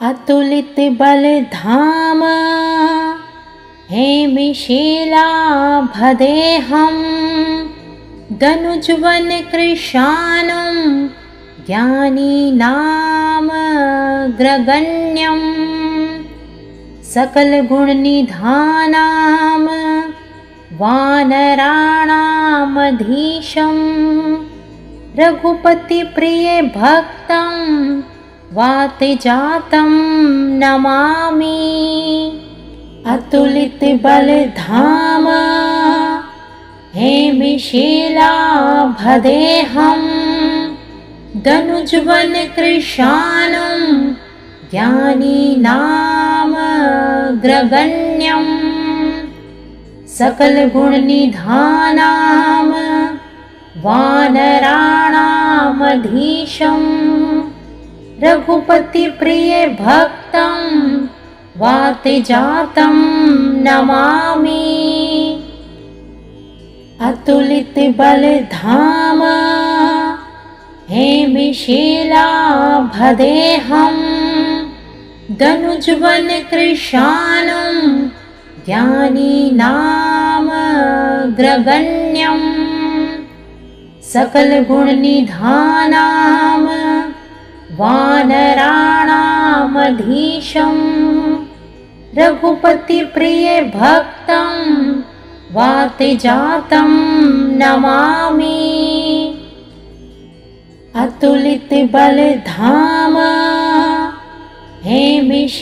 अतुलित बल धाम हेमिशिलाभदेहं दनुज्वन कृशानं ज्ञानीनामग्रगण्यं सकलगुणनिधानां वानराणामधीशं रघुपतिप्रियभक्तं वातजातं नमामि। अतुलित बलधाम हेमिशिलाभदेहं दनुज्वन कृशानं ज्ञानीनामग्रगण्यं सकलगुणनिधानां वानराणामधीशं रघुपतिप्रियभक्तं वातजातं नमामि। अतुलित बलधाम हेमिशिलाभदेहं दनुज्वन कृशानं ज्ञानीनामग्रगण्यं सकलगुणनिधानां वानराणामधीशं रघुपतिप्रियभक्तं वातजातं नमामि। अतुलित बलधाम हेमिशिलाभदेहं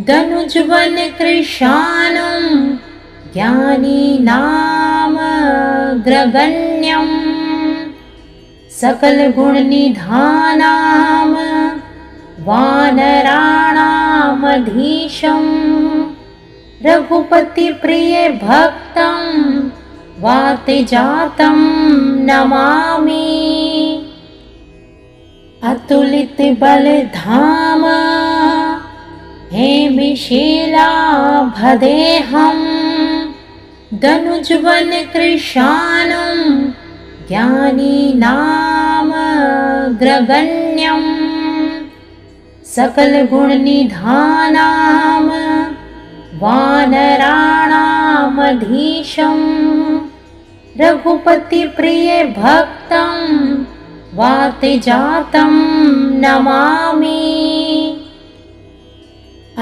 दनुज्वन कृशानं ज्ञानीनामग्रगण्यं सकलगुणनिधानां वानराणामधीशं रघुपतिप्रियभक्तं वातजातं नमामि। अतुलित बलधाम हेमिशिलाभदेहं दनुज्वन कृशानं ज्ञानीनामग्रगण्यं सकलगुणनिधानां वानराणामधीशं रघुपतिप्रियभक्तं वातजातं नमामि।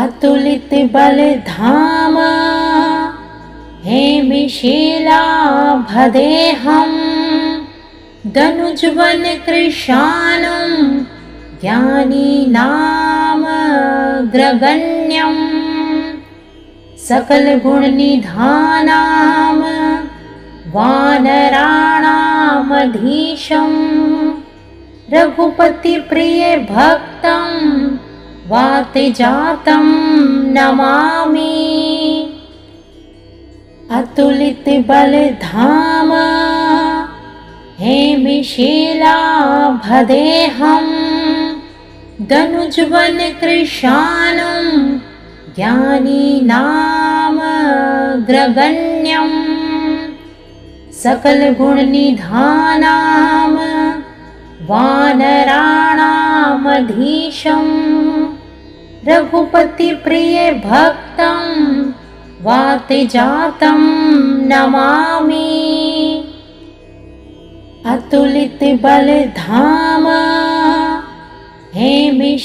अतुलित बलधाम हेमिशिलाभदेहं दनुज्वन कृशानं ज्ञानीनामग्रगण्यं सकलगुणनिधानां वानराणामधीशं रघुपतिप्रियभक्तं वातजातं नमामि। अतुलित बलधाम हेमिशिलाभदेहं दनुज्वन कृशानं ज्ञानीनामग्रगण्यं सकलगुणनिधानां वानराणामधीशं रघुपतिप्रियभक्तं वातजातं नमामि। अतुलित बलधाम हेमिशिलाभदेहं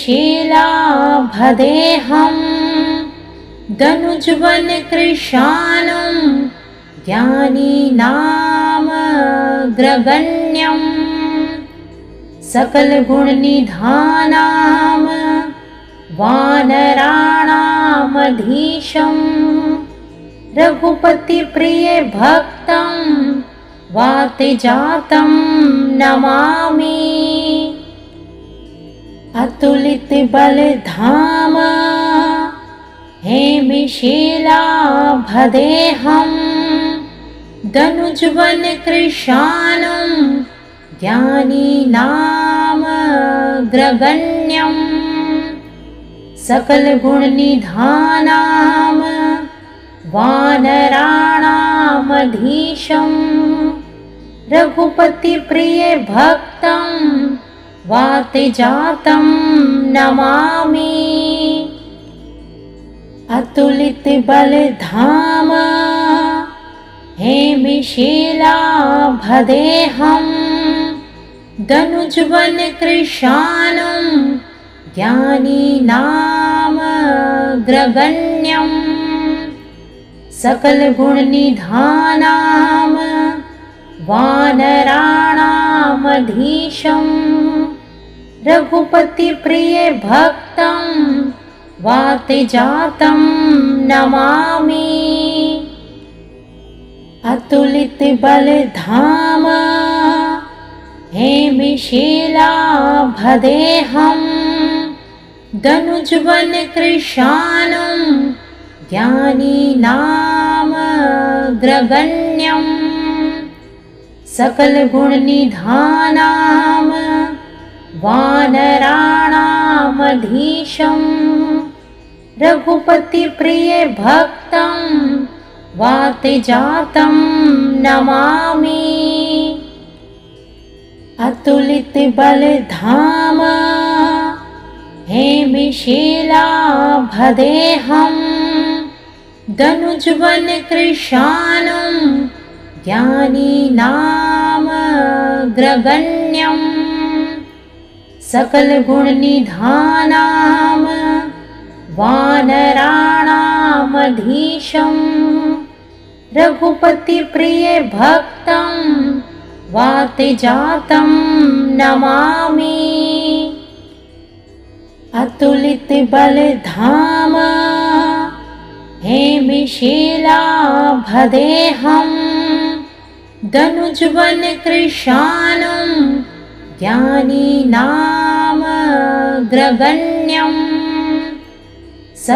दनुज्वन कृशानं ज्ञानीनामग्रगण्यं सकलगुणनिधानां वानराणामधीशं रघुपतिप्रियभक्तं वातजातं नमामि। अतुलित बलधाम हेमिशिलाभदेहं दनुज्वन कृशानं ज्ञानीनामग्रगण्यं सकलगुणनिधानां वानराणामधीशं रघुपतिप्रियभक्तं वातजातं नमामि। अतुलितबलधाम हेमिशिलाभदेहं दनुजवनकृशानं ज्ञानिनामग्रगण्यं सकलगुणनिधानां वानराणामधीशं रघुपतिप्रियभक्तं वातजातं नमामि। अतुलितबलधाम हेमिशिलाभदेहं दनुजवनकृशानं ज्ञानिनामग्रगण्यं सकलगुणनिधानां वानराणामधीशं रघुपतिप्रियभक्तं वातजातं नमामि। अतुलितबलधाम हेमिशिलाभदेहं दनुजवनकृशानं ज्ञानिनामग्रगण्यं सकलगुणनिधानां वानराणामधीशं रघुपतिप्रियभक्तं वातजातं नमामि। अतुलितबलधाम हेमिशिलाभदेहं दनुजवनकृशानं ज्ञानिनामग्रगण्यं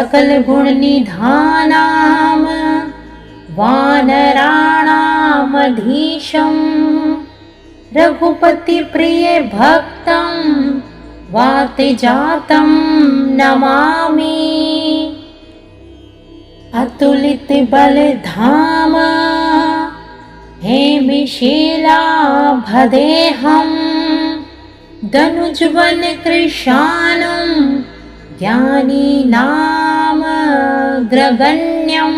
सकलगुणनिधानां वानराणामधीशं रघुपतिप्रियभक्तं वातजातं नमामि। अतुलितबलधाम हेमिशिलाभदेहं दनुजवनकृशानं ज्ञानिनामग्रगण्यं सकलगुणनिधानां वानराणामधीशं रघुपतिप्रियभक्तं वातजातं नमामि। अतुलितबलधाम हेमिशिलाभदेहं दनुजवनकृशानं ज्ञानिनामग्रगण्यं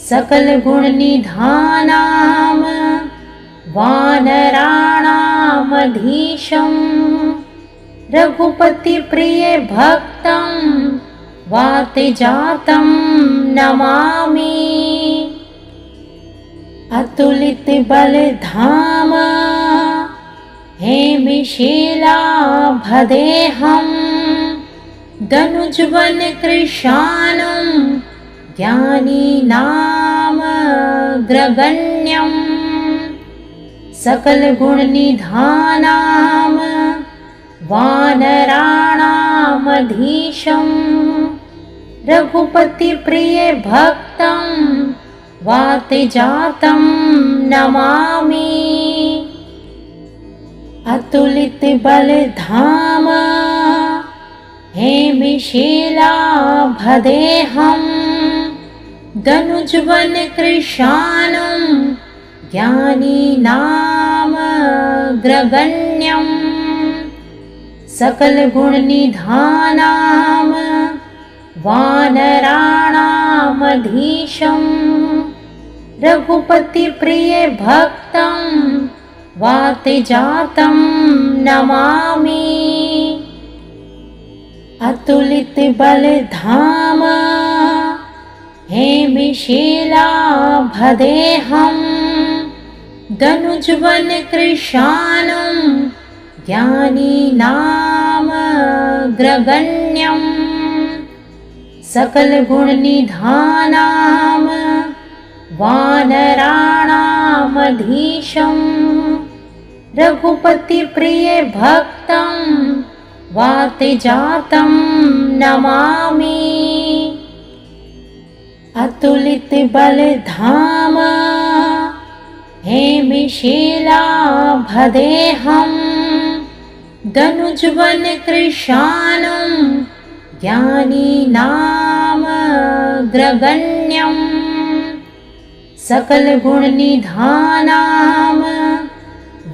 सकलगुणनिधानां वानराणामधीशं रघुपतिप्रियभक्तं वातजातं नमामि। अतुलितबलधाम हेमिशिलाभदेहं दनुजवनकृशानं ज्ञानिनामग्रगण्यं सकलगुणनिधानां वानराणामधीशं रघुपतिप्रियभक्तं वातजातं नमामि। अतुलितबलधाम हेमिशिलाभदेहं दनुजवनकृशानं ज्ञानिनामग्रगण्यं सकलगुणनिधानां वानराणामधीशं रघुपतिप्रियभक्तं वातजातं नमामि। वानराणामधीशं रघुपतिप्रियभक्तं वातजातं नमामि। अतुलितबलधाम हेमिशिलाभदेहं दनुजवनकृशानं ज्ञानिनामग्रगण्यं सकलगुणनिधानां वानराणामधीशं रघुपतिप्रियभक्तं वातजातं नमामि। अतुलितबलधाम हेमिशिलाभदेहं दनुजवनकृशानं ज्ञानिनामग्रगण्यं सकलगुणनिधानां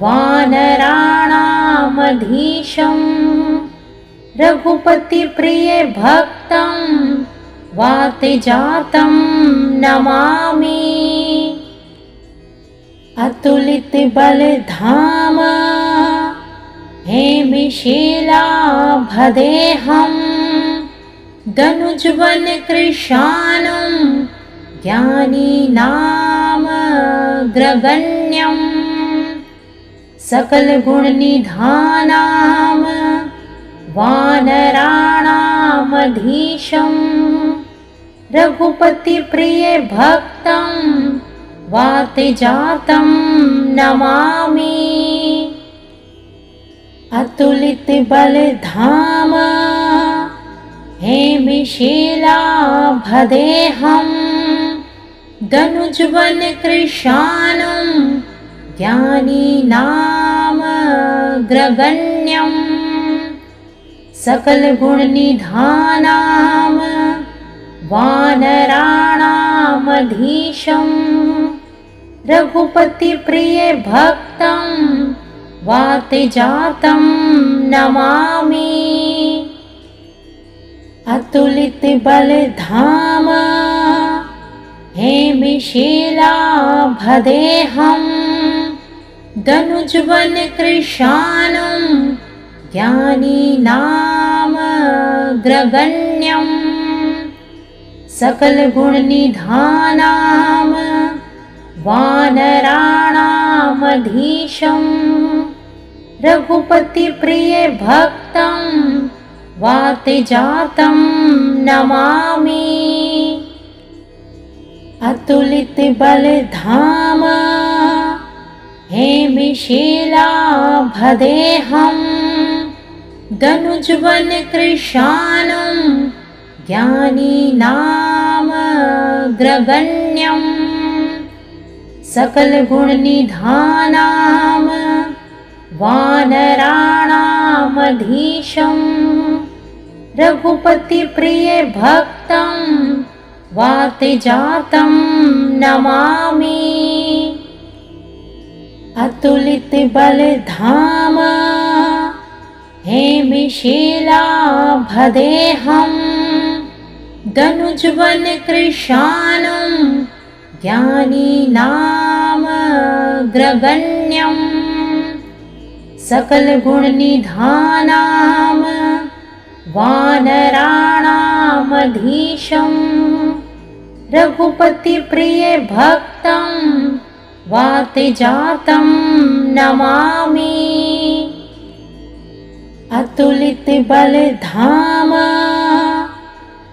वानराणामधीशं ज्ञानीनामधीशं रघुपतिप्रियभक्तं वातजातं नमामि। अतुलितबलधाम हेमशिलाभदेहं दनुजवनकृशानं ज्ञानीनामग्रगण्यं सकलगुणनिधानां वानराणामधीशं रघुपतिप्रियभक्तं वातजातं नमामि। अतुलितबलधाम हेमशिलाभदेहं दनुजवनकृशानं ज्ञानीनामग्रगण्यं सकलगुणनिधानां वानराणामधीशं रघुपतिप्रियभक्तं वातजातं नमामि। अतुलितबलधाम हेमशिलाभदेहं दनुजवनकृशानं ज्ञानीनामग्रगण्यं सकलगुणनिधानां वानराणामधीशं रघुपतिप्रियभक्तं वातजातं नमामि। अतुलितबलधाम हेमशिलाभदेहं दनुजवनकृशानं ज्ञानीनामग्रगण्यं सकलगुणनिधानां वानराणामधीशं रघुपतिप्रियभक्तं वातजातं नमामि। अतुलितबलधाम हेमशिलाभदेहं दनुजवनकृशानं ज्ञानीनामग्रगण्यं सकलगुणनिधानां वानराणामधीशं रघुपतिप्रियभक्तं वातजातं नमामि। अतुलितबलधाम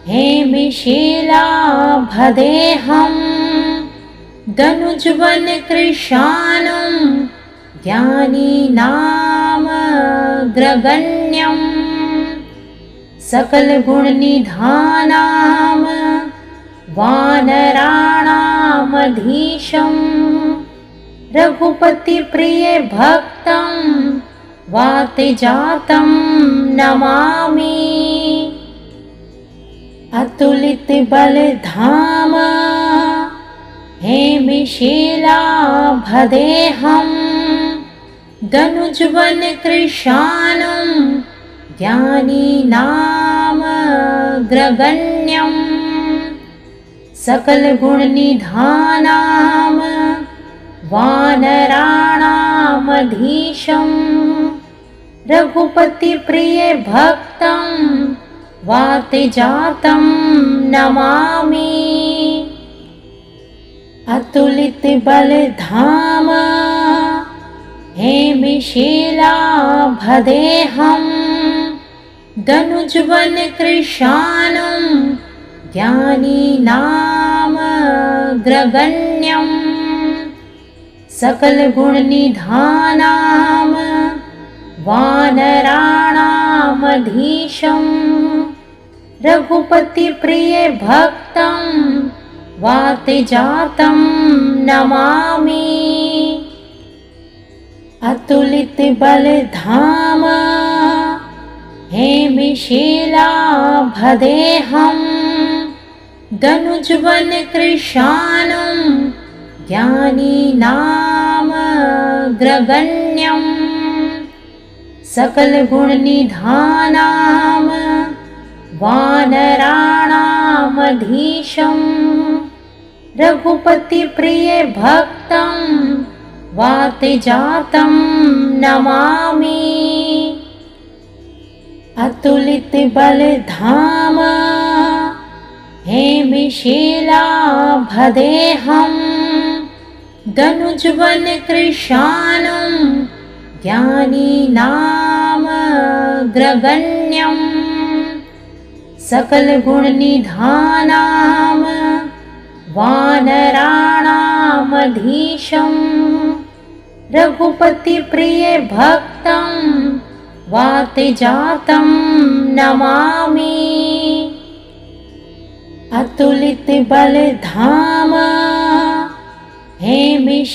हेमशिलाभदेहं दनुजवनकृशानं ज्ञानीनामग्रगण्यं सकलगुणनिधानां वानराणामधीशं रघुपतिप्रियभक्तं वातजातं नमामि। अतुलितबलधाम हेमशिलाभदेहं दनुजवनकृशानं ज्ञानीनामग्रगण्यं सकलगुणनिधानां वानराणामधीशं रघुपतिप्रियभक्तं वातजातं नमामि। अतुलितबलधाम हेमशिलाभदेहं दनुजवनकृशानं ज्ञानीनामग्रगण्यं सकलगुणनिधानां वानराणामधीशं रघुपतिप्रियभक्तं वातजातं नमामि। अतुलितबलधाम हेमशिलाभदेहं दनुजवनकृशानं ज्ञानीनामग्रगण्यं सकलगुणनिधानां वानराणामधीशं रघुपतिप्रियभक्तं वातजातं नमामि। अतुलितबलधाम हेमिशिलाभदेहं दनुजवनकृशानं ज्ञानिनामग्रगण्यं सकलगुणनिधानां वानराणामधीशं रघुपतिप्रियभक्तं वातजातं नमामि। अतुलितबलधाम हेमिशिलाभदेहं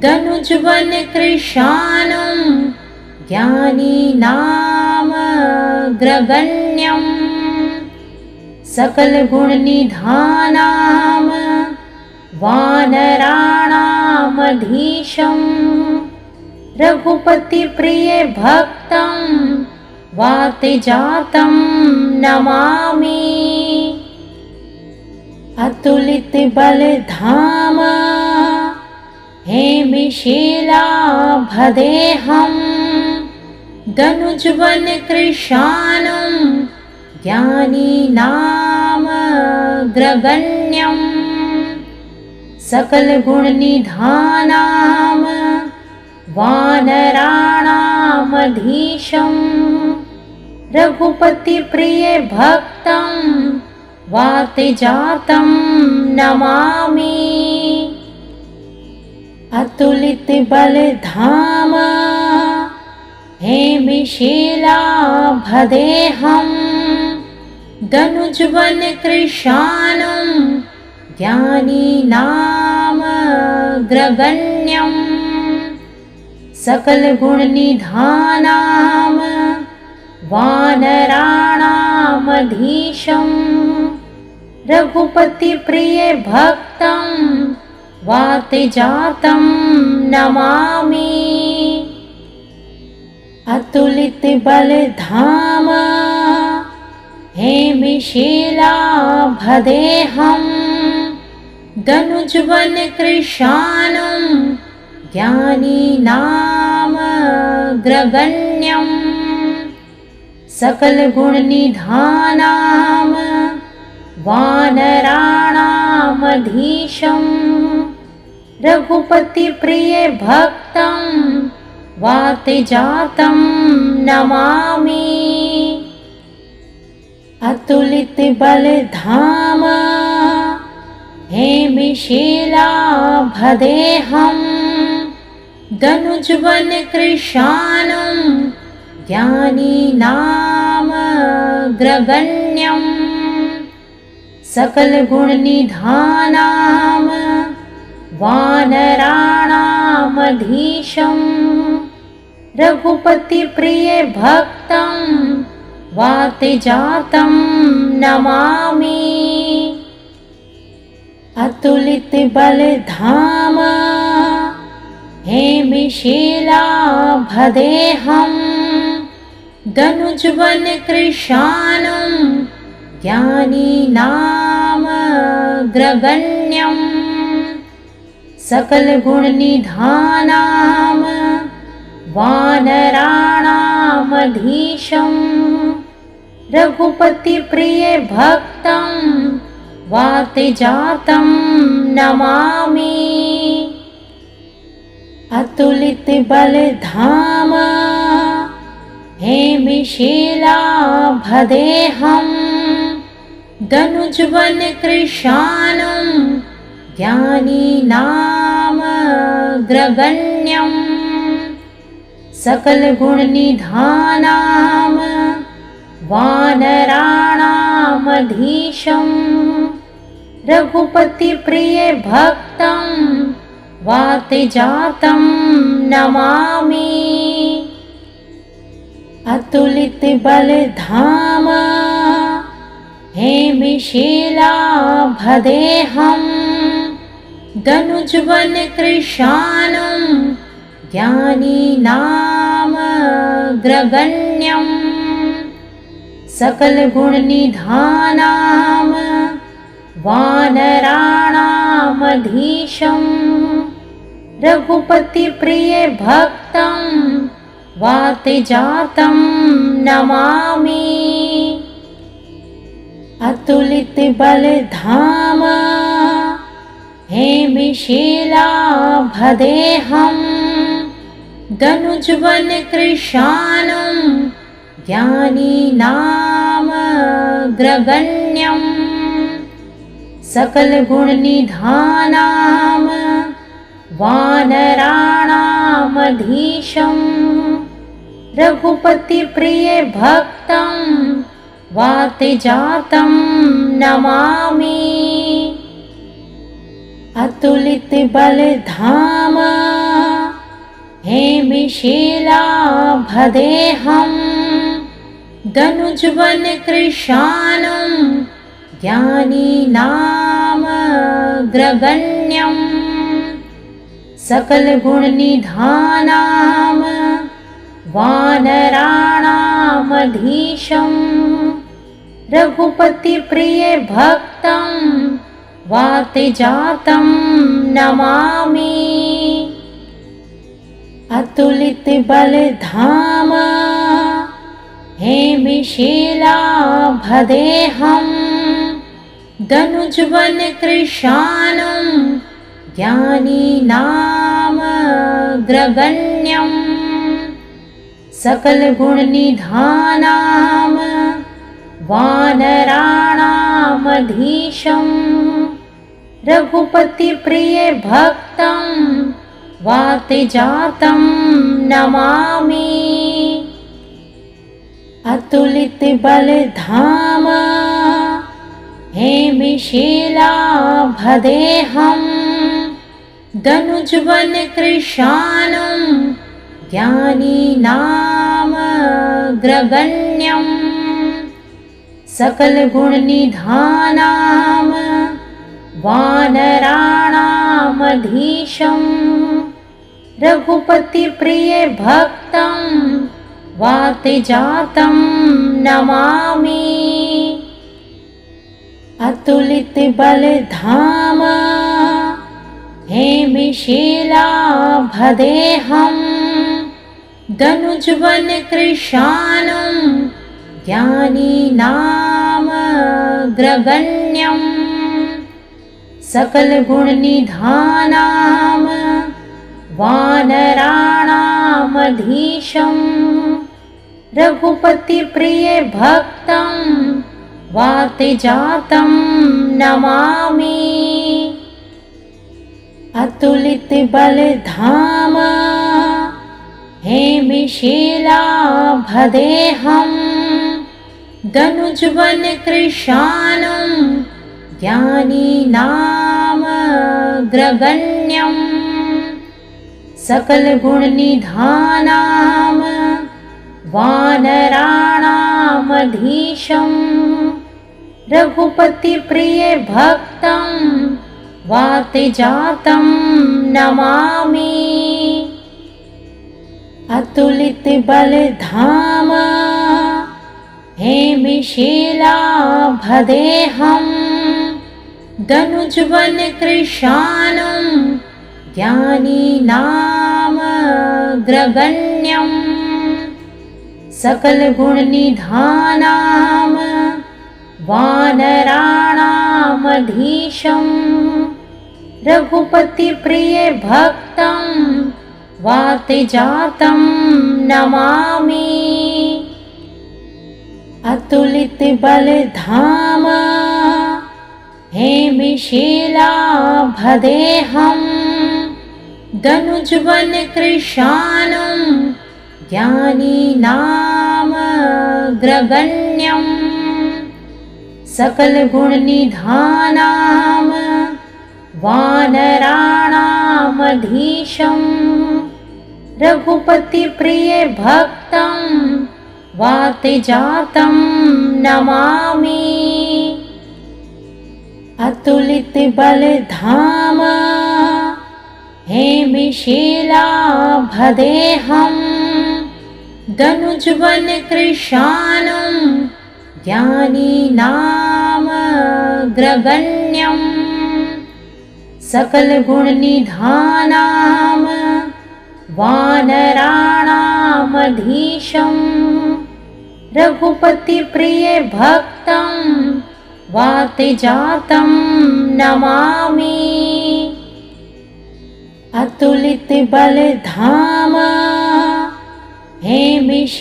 दनुजवनकृशानं ज्ञानिनामग्रगण्यं सकलगुणनिधानां वानराणामधीशं रघुपतिप्रियभक्तं वातजातं नमामि। अतुलितबलधाम हेमिशिलाभदेहं दनुजवनकृशानं ज्ञानिनामग्रगण्यं सकलगुणनिधानां वानराणामधीशं रघुपतिप्रियभक्तं वातजातं नमामि। अतुलितबलधाम हेमिशिलाभदेहं दनुजवनकृशानं ज्ञानिनामग्रगण्यं सकलगुणनिधानां वानराणामधीशं रघुपतिप्रियभक्तं वातजातं नमामि। अतुलितबलधाम हेमिशिलाभदेहं दनुजवनकृशानं ज्ञानिनामग्रगण्यं सकलगुणनिधानां वानराणामधीशं रघुपतिप्रियभक्तं वातजातं नमामि। अतुलितबलधाम हेमिशिलाभदेहं दनुजवनकृशानं ज्ञानिनामग्रगण्यं सकलगुणनिधानां वानराणामधीशं रघुपतिप्रियभक्तं वातजातं नमामि। अतुलितबलधाम हेमिशिलाभदेहं दनुजवनकृशानं ज्ञानिनामग्रगण्यं सकलगुणनिधानां वानराणामधीशं रघुपतिप्रियभक्तं वातजातं नमामि। अतुलितबलधाम हेमिशिलाभदेहं दनुजवनकृशानं ज्ञानिनामग्रगण्यं सकलगुणनिधानां वानराणामधीशं रघुपतिप्रियभक्तं वातजातं नमामि। अतुलितबलधाम हेमिशिलाभदेहं दनुजवनकृशानं ज्ञानीनामग्रगण्यं सकलगुणनिधानां वानराणामधीशं रघुपतिप्रियभक्तं वातजातं नमामि। अतुलितबलधाम हेमिशिलाभदेहं दनुजवनकृशानं ज्ञानीनामग्रगण्यं सकलगुणनिधानां वानराणामधीशं रघुपतिप्रियभक्तं वातजातं नमामि। अतुलितबलधाम हेमिशिलाभदेहं दनुजवनकृशानं ज्ञानीनामग्रगण्यं सकलगुणनिधानां वानराणामधीशं रघुपतिप्रियभक्तं वातजातं नमामि। अतुलितबलधाम हेमिशिलाभदेहं दनुजवनकृशानं ज्ञानीनामग्रगण्यं सकलगुणनिधानां वानराणामधीशं रघुपतिप्रियभक्तं वातजातं नमामि। अतुलितबलधाम हेमिशिलाभदेहं दनुजवनकृशानं ज्ञानीनामग्रगण्यं सकलगुणनिधानां वानराणामधीशं रघुपतिप्रियभक्तं वातजातं नमामि। अतुलितबलधाम हेमिशिलाभदेहं दनुजवनकृशानं ज्ञानीनामग्रगण्यं सकलगुणनिधानां वानराणामधीशं रघुपतिप्रियभक्तं वातजातं नमामि। अतुलितबलधाम हेमिशिलाभदेहं दनुजवनकृशानं ज्ञानीनामग्रगण्यं सकलगुणनिधानां वानराणामधीशं रघुपतिप्रियभक्तं वातजातं नमामि। अतुलितबलधाम हेमिशिलाभदेहं दनुजवनकृशानं ज्ञानीनामग्रगण्यं सकलगुणनिधानां वानराणामधीशं रघुपतिप्रियभक्तं वातजातं नमामि। अतुलितबलधाम हेमिशिलाभदेहं दनुजवनकृशानं ज्ञानीनामग्रगण्यं सकलगुणनिधानां वानराणामधीशं रघुपतिप्रियभक्तं वातजातं नमामि। अतुलितबलधाम हेमिशिलाभदेहं दनुज्वनकृशानं ज्ञानीनामग्रगण्यं सकलगुणनिधानां वानराणामधीशं रघुपतिप्रियभक्तं वातजातं नमामि। अतुलितबलधाम हेमिशिलाभदेहं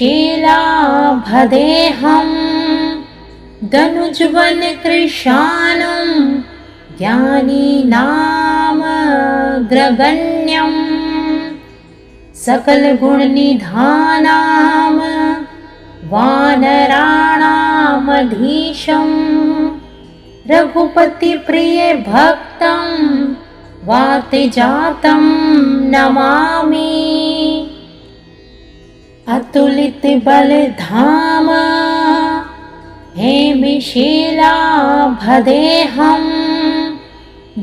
दनुज्वनकृशानं ज्ञानीनामग्रगण्यं सकलगुणनिधानां वानराणामधीशं रघुपतिप्रियभक्तं वातजातं नमामि। अतुलितबलधाम हेमिशिलाभदेहं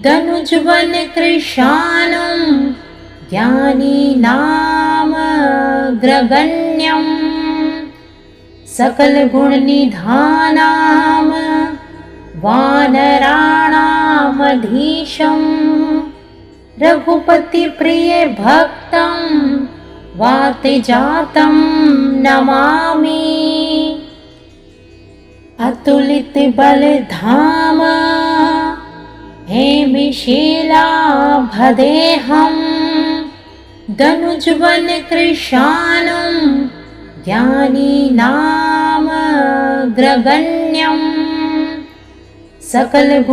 दनुज्वनकृशानं ज्ञानीनामग्रगण्यं सकलगुणनिधानां वानराणामधीशं रघुपतिप्रियभक्तं वातजातं नमामि। अतुलितबलधाम हेमिशिलाभदेहं दनुज्वनकृशानं ज्ञानीनामग्रगण्यं सकलगुणनिधानां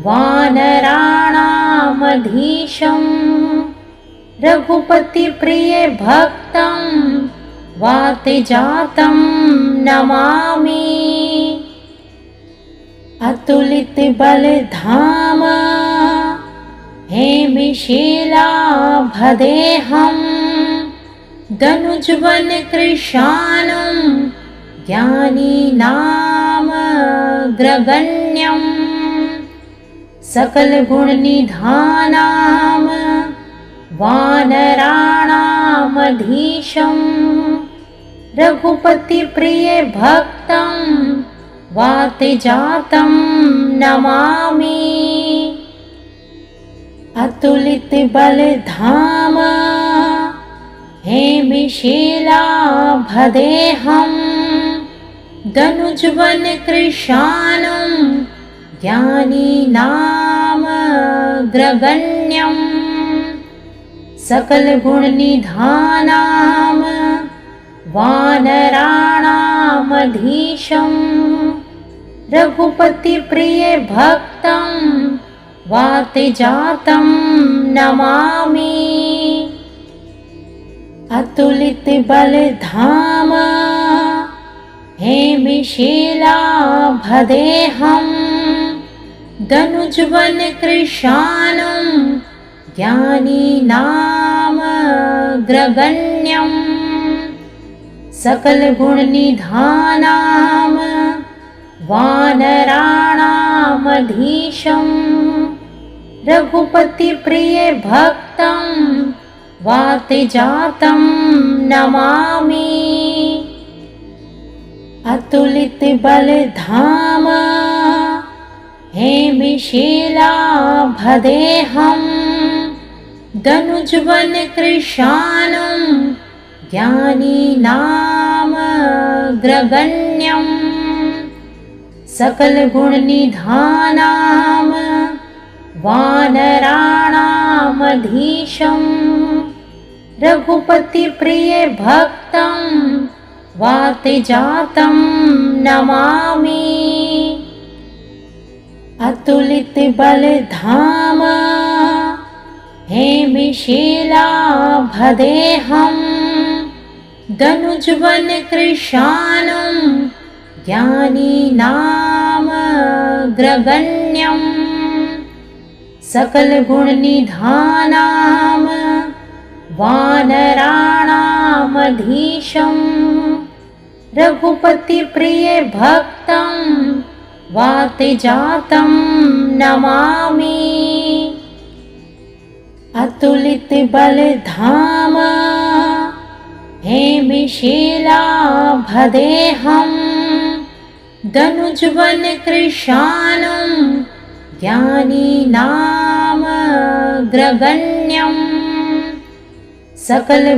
वानराणामधीशं रघुपतिप्रियभक्तं वातजातं नमामि। अतुलितबलधाम हेमिशिलाभदेहं दनुज्वनकृशानं ज्ञानीनामग्रगण्यं सकलगुणनिधानां वानराणामधीशं रघुपतिप्रियभक्तं वातजातं नमामि। अतुलितबलधाम हेमिशिलाभदेहं दनुज्वनकृशानं ज्ञानीनामग्रगण्यं सकलगुणनिधानां वानराणामधीशं रघुपतिप्रियभक्तं वातजातं नमामि। अतुलितबलधाम हेमिशिलाभदेहं दनुज्वनकृशानं ज्ञानीनामग्रगण्यं सकलगुणनिधानां वानराणामधीशं रघुपतिप्रियभक्तं वातजातं नमामि। अतुलितबलधाम हेमिशिलाभदेहं दनुज्वनकृशानं ज्ञानीनामग्रगण्यं सकलगुणनिधानां वानराणामधीशं रघुपतिप्रियभक्तं वातजातं नमामि। अतुलितबलधाम हेमिशिलाभदेहं दनुज्वनकृशानं ज्ञानीनामग्रगण्यं सकलगुणनिधानां वानराणामधीशं रघुपतिप्रियभक्तं वातजातं नमामि। अतुलित बल धाम हेमिशिलाभदेहं दनुजवन कृशानं ज्ञानीनामग्रगण्यं सकलगुणनिधानां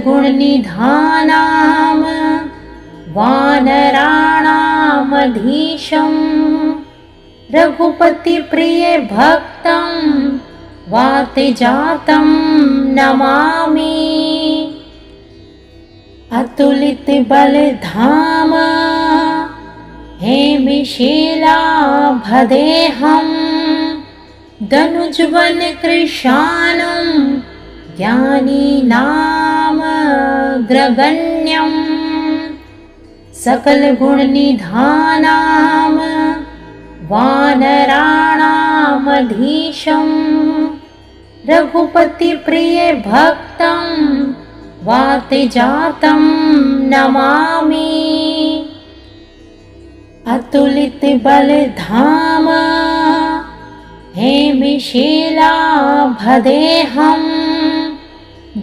वानराणामधीशं रघुपतिप्रियभक्तं वातिजातं नमामि। अतुलित बल धाम हेमिशिलाभदेहं दनुजवन कृशानं ज्ञानीनामग्रगण्यं सकलगुणनिधानां वानराणामधीशं रघुपतिप्रियभक्तं वातिजातं नमामि। अतुलित बल धाम हेमिशिलाभदेहं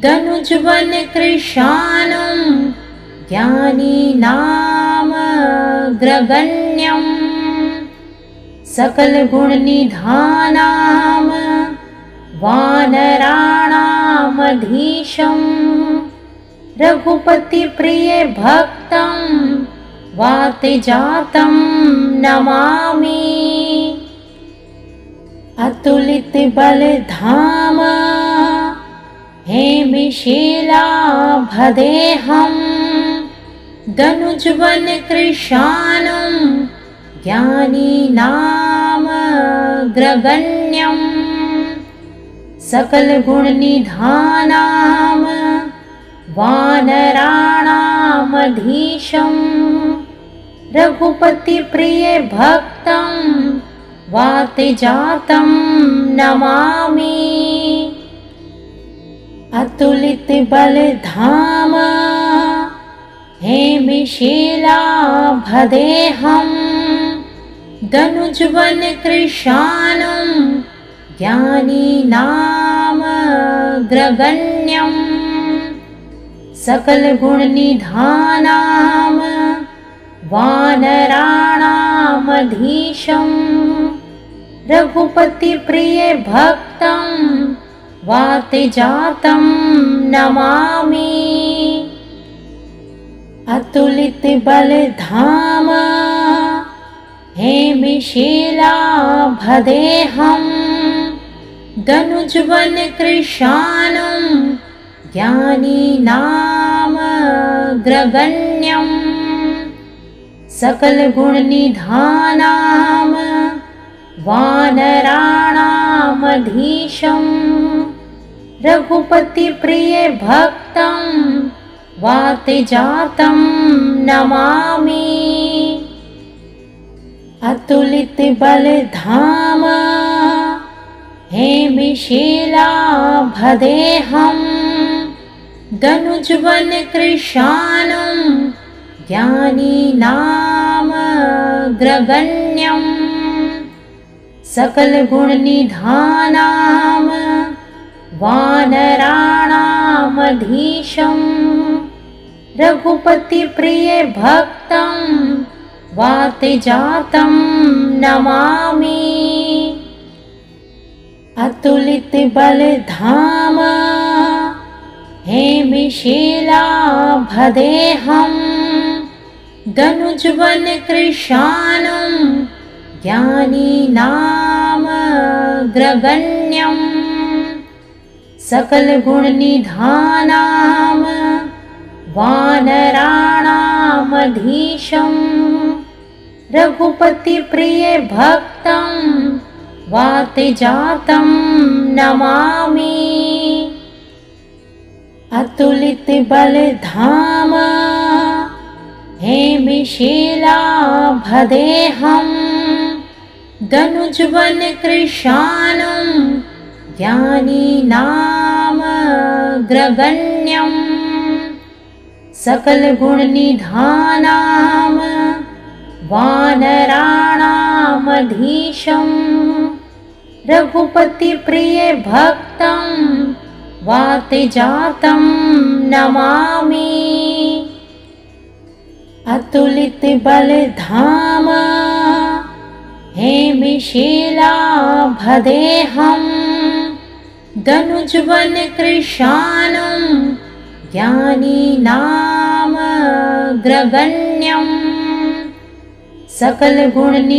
दनुजवन कृशानं ज्ञानीनामग्रगण्यं सकलगुणनिधानां वानराणामधीशं रघुपतिप्रियभक्तं वातिजातं नमामि। अतुलित बल धाम हेमिशिलाभदेहं दनुजवन कृशानं ज्ञानीनामग्रगण्यं सकलगुणनिधानां वानराणामधीशं रघुपतिप्रियभक्तं वातिजातं नमामि। अतुलित बल धाम हेमिशिलाभदेहं दनुजवन कृशानं ज्ञानीनामग्रगण्यं सकलगुणनिधानां वानराणामधीशं रघुपतिप्रियभक्तं वातिजातं नमामि। अतुलित बल धाम हेमिशिलाभदेहं दनुजवन कृशानं ज्ञानीनामग्रगण्यं सकलगुणनिधानां वानराणामधीशं रघुपतिप्रियभक्तं वातिजातं नमामि। अतुलित बल धाम हेमिशिलाभदेहं दनुजवन कृशानं ज्ञानीनामग्रगण्यं सकलगुणनिधानां वानराणामधीशं रघुपतिप्रियभक्तं वातिजातं नमामि। अतुलित बल धाम हेमिशिलाभदेहं दनुजवन कृशानं ज्ञानीनामग्रगण्यं सकलगुणनिधानां वानराणामधीशं रघुपतिप्रियभक्तं वातिजातं नमामि। अतुलित बल धाम हेमिशिलाभदेहं दनुजवन कृशानं ज्ञानीनामग्रगण्यं सकलगुणनिधानां वानराणामधीशं रघुपतिप्रियभक्तं वातजातं नमामि। अतुलितबलधाम हेमशिलाभदेहं दनुजवनकृशानं ज्ञानिनामग्रगण्यं सकलगुणनिधानां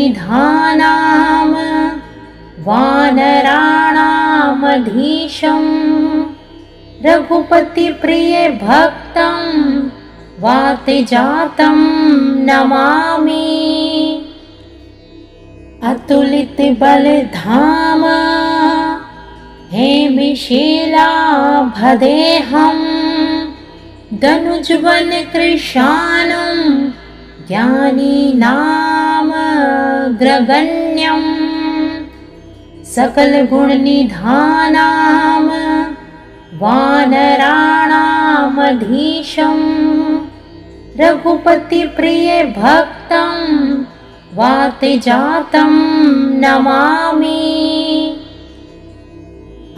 वानराणामधीशं रघुपतिप्रियभक्तं वातजातं नमामि। अतुलितबलधाम हेमशिलाभदेहं दनुजवनकृशानं ज्ञानिनामग्रगण्यं सकलगुणनिधानां वानराणामधीशं रघुपतिप्रियभक्तं वातजातं नमामि।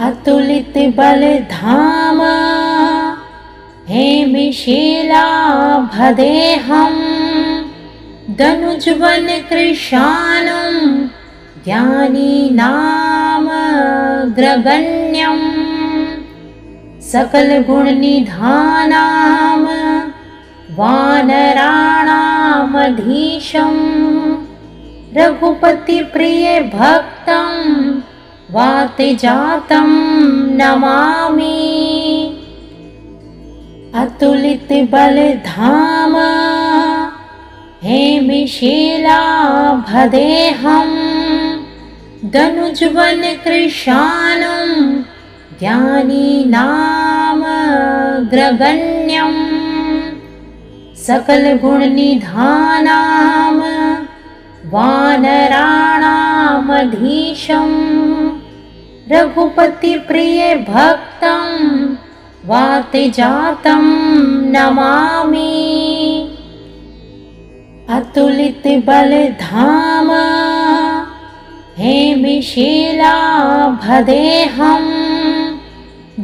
अतुलितबलधाम हेमशिलाभदेहं दनुजवनकृशानं ज्ञानिनामग्रगण्यं सकलगुणनिधानां वानराणामधीशं रघुपतिप्रियभक्तं वातजातं नमामि। अतुलितबलधाम हेमशिलाभदेहं दनुजवनकृशानं ज्ञानिनामग्रगण्यं सकलगुणनिधानां वानराणामधीशं रघुपतिप्रियभक्तं वातजातं नमामि। अतुलितबलधाम हेमशिलाभदेहं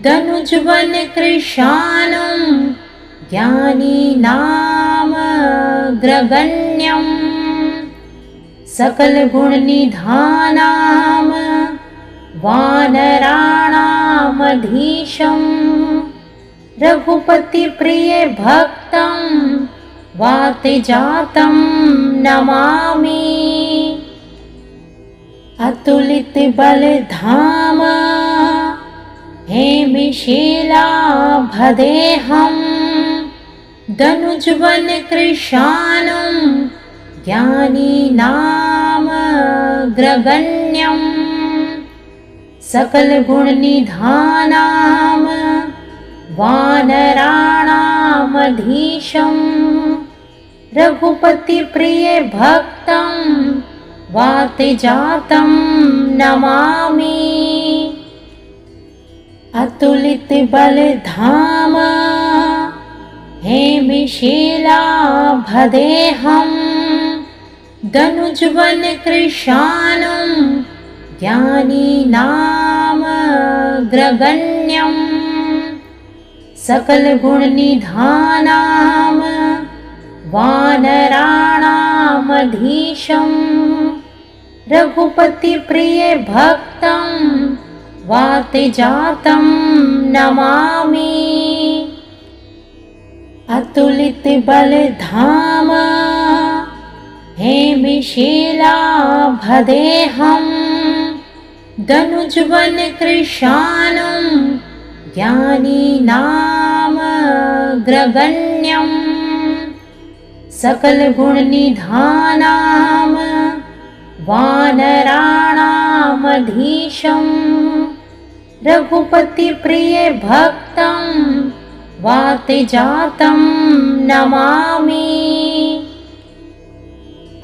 दनुजवनकृशानं ज्ञानिनामग्रगण्यं सकलगुणनिधानां वानराणामधीशं रघुपतिप्रियभक्तं वातजातं नमामि। अतुलितबलधाम हेमशिलाभदेहं दनुजवनकृशानं ज्ञानिनामग्रगण्यं सकलगुणनिधानां वानराणामधीशं रघुपतिप्रियभक्तं वातजातं नमामि। अतुलितबलधाम हेमशिलाभदेहं दनुजवनकृशानं ज्ञानिनामग्रगण्यं सकलगुणनिधानां वानराणामधीशं रघुपतिप्रियभक्तं वातजातं नमामि। अतुलितबलधाम हेमशिलाभदेहं दनुजवनकृशानं ज्ञानिनामग्रगण्यं सकलगुणनिधानां वानराणामधीशं रघुपतिप्रियभक्तं वातजातं नमामि।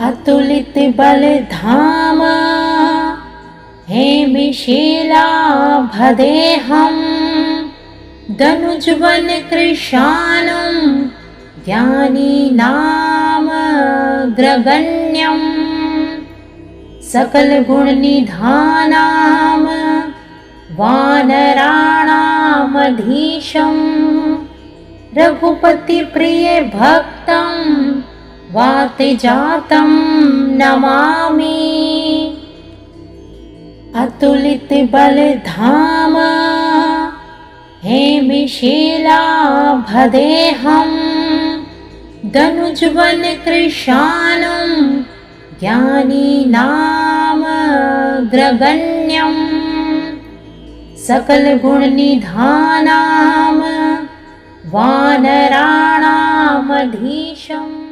अतुलितबलधाम हेमशिलाभदेहं दनुजवनकृशानं ज्ञानिनामग्रगण्यं सकलगुणनिधानां वानराणामधीशं रघुपतिप्रिय भक्तं वातजातं नमामि। अतुलित बलधाम हेमशिलाभदेहं दनुजवन कृशानं ज्ञानिनामग्रगण्यं सकलगुणनिधानां वानराणामधीशम्।